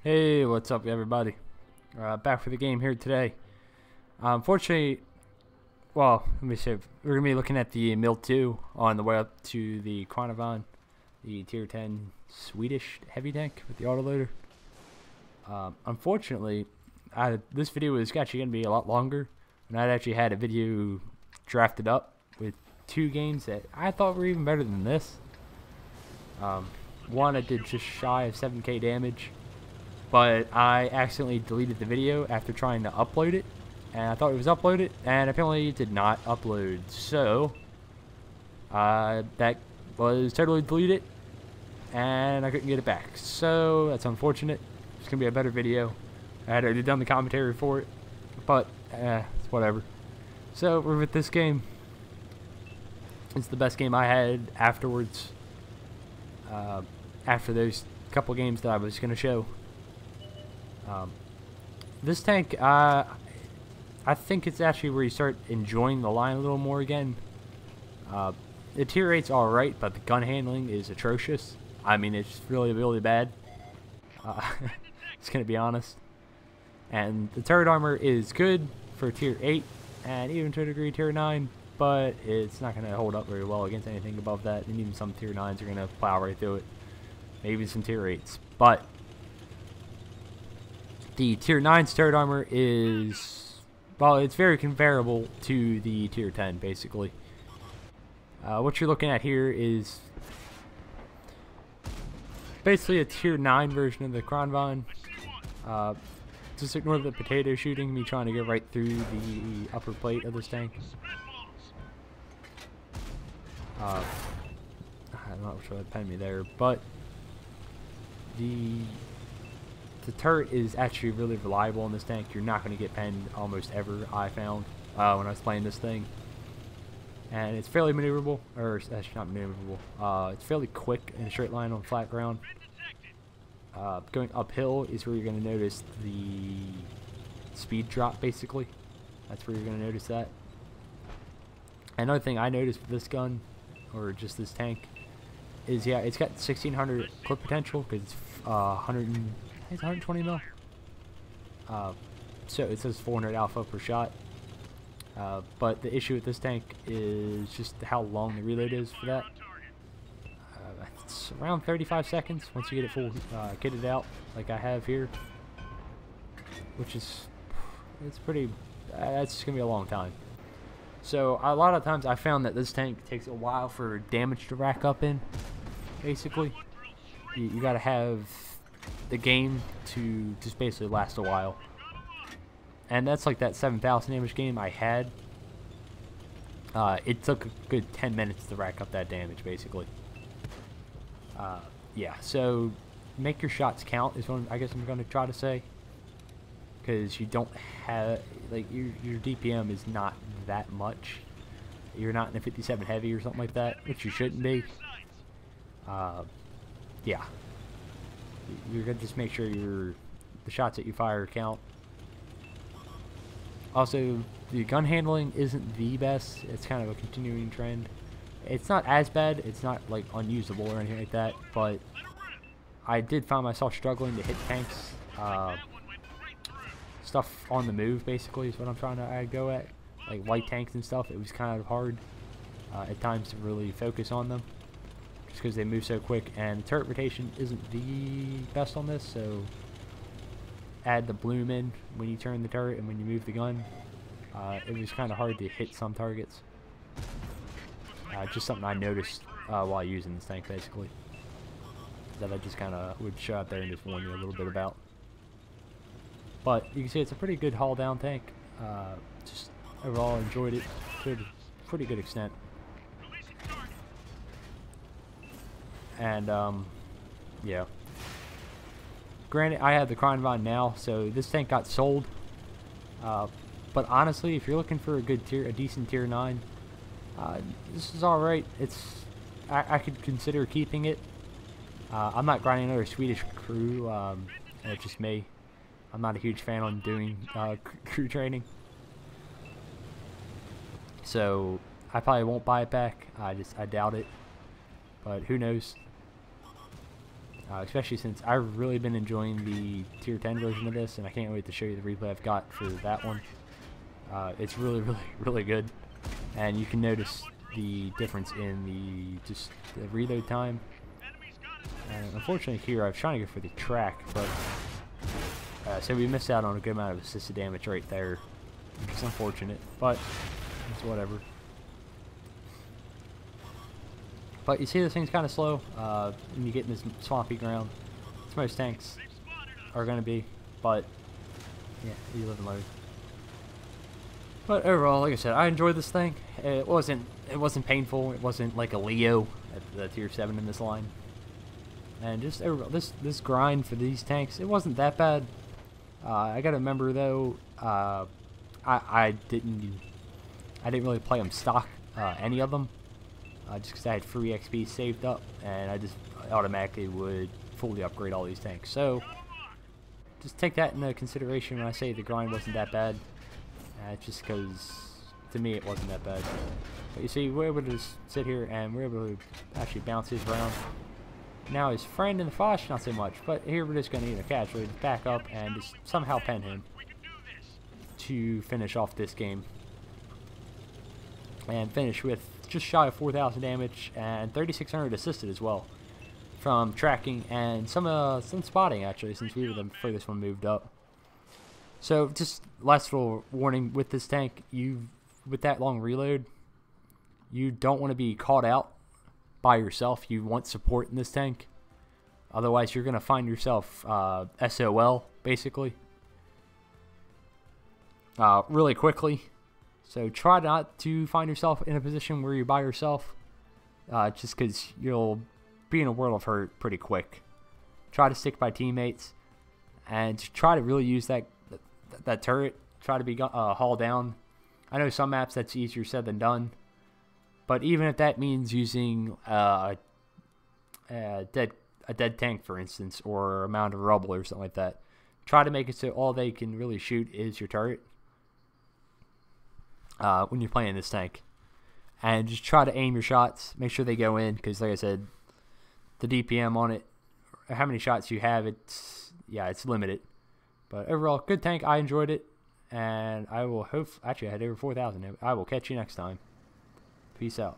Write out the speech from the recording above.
Hey, what's up, everybody? Back for the game here today. Unfortunately, well, let me see. We're going to be looking at the Emil 2 on the way up to the Carnivan, the Tier 10 Swedish heavy tank with the autoloader. Unfortunately, this video is actually going to be a lot longer, and I'd actually had a video drafted up with two games that I thought were even better than this. One I did just shy of 7k damage, but I accidentally deleted the video after trying to upload it, and I thought it was uploaded, and apparently it did not upload. So that was totally deleted, and I couldn't get it back. So that's unfortunate. It's gonna be a better video. I had already done the commentary for it, but it's whatever. So we're with this game. It's the best game I had afterwards. After those couple games that I was gonna show. This tank, I think it's actually where you start enjoying the line a little more again. The tier 8's alright, but the gun handling is atrocious. I mean, it's really, really bad. It's gonna be honest. And the turret armor is good for tier 8, and even to a degree tier 9, but it's not gonna hold up very well against anything above that, and even some tier 9s are gonna plow right through it. Maybe some tier 8s, but the tier 9's turret armor is, well, it's very comparable to the tier 10, basically. What you're looking at here is basically a tier 9 version of the Kronvan. Just ignore the potato shooting, me trying to get right through the upper plate of this tank. I'm not sure that pinned me there, but the turret is actually really reliable in this tank. You're not going to get penned almost ever, I found, when I was playing this thing. And it's fairly maneuverable, or actually not maneuverable. It's fairly quick in a straight line on flat ground. Going uphill is where you're going to notice the speed drop, basically. That's where you're going to notice that. Another thing I noticed with this gun, or just this tank, is, yeah, it's got 1600 clip potential, because it's 120 mil. So it says 400 alpha per shot. But the issue with this tank is just how long the reload is for that. It's around 35 seconds once you get it full kitted out, like I have here. Which is, it's pretty, that's gonna be a long time. So a lot of times I found that this tank takes a while for damage to rack up in, basically. You gotta have the game to just basically last a while. And that's like that 7,000 damage game I had. It took a good 10 minutes to rack up that damage, basically. Yeah, so make your shots count is what I guess I'm going to try to say. Because you don't have, like, your DPM is not that much. You're not in a 57 heavy or something like that, which you shouldn't be. Yeah. You're going to just make sure the shots that you fire count. Also, the gun handling isn't the best. It's kind of a continuing trend. It's not as bad. It's not like unusable or anything like that. But I did find myself struggling to hit tanks. Stuff on the move, basically, is what I'm trying to go at. Like light tanks and stuff. It was kind of hard at times to really focus on them, just because they move so quick. And the turret rotation isn't the best on this, so add the bloom in when you turn the turret and when you move the gun. It was kind of hard to hit some targets. Just something I noticed while using this tank, basically, that I just kind of would show out there and just warn you a little bit about. But you can see it's a pretty good haul down tank. Just overall enjoyed it to a pretty good extent. And yeah. Granted, I have the Kronvan now, so this tank got sold. But honestly, if you're looking for a decent tier 9, this is all right. I could consider keeping it. I'm not grinding another Swedish crew. It's just me. I'm not a huge fan on doing crew training. So I probably won't buy it back. I doubt it. But who knows? Especially since I've really been enjoying the Tier 10 version of this, and I can't wait to show you the replay I've got for that one. It's really, really, really good, and you can notice the difference in the reload time. And unfortunately here, I was trying to go for the track, but so we missed out on a good amount of assisted damage right there, which is unfortunate, but it's whatever. But you see this thing's kind of slow when you get in this swampy ground. That's most tanks are going to be, but yeah, you live and learn. But overall, like I said, I enjoyed this thing. It wasn't painful. It wasn't like a Leo at the Tier 7 in this line. And just overall, this grind for these tanks, it wasn't that bad. I gotta remember though, I didn't really play them stock, any of them. Just because I had free XP saved up, and I just automatically would fully upgrade all these tanks. So, just take that into consideration when I say the grind wasn't that bad. Just because, to me, it wasn't that bad. But you see, we're able to just sit here, and we're able to actually bounce his around. Now his friend in the Fosh, not so much, but here we're just going to either casually back up and just somehow pen him to finish off this game. And finish with just shy of 4,000 damage and 3,600 assisted as well from tracking and some spotting actually, since we were the furthest one moved up. So just last little warning with this tank, with that long reload, you don't want to be caught out by yourself. You want support in this tank, otherwise you're going to find yourself SOL basically really quickly. So try not to find yourself in a position where you're by yourself, just because you'll be in a world of hurt pretty quick. Try to stick by teammates, and try to really use that turret. Try to be hauled down. I know some maps that's easier said than done, but even if that means using a dead tank, for instance, or a mound of rubble or something like that, try to make it so all they can really shoot is your turret. When you're playing this tank, and just try to aim your shots, make sure they go in, because like I said, the DPM on it, how many shots you have, it's limited. But overall, good tank. I enjoyed it, and I will actually I had over 4,000. I will catch you next time. Peace out.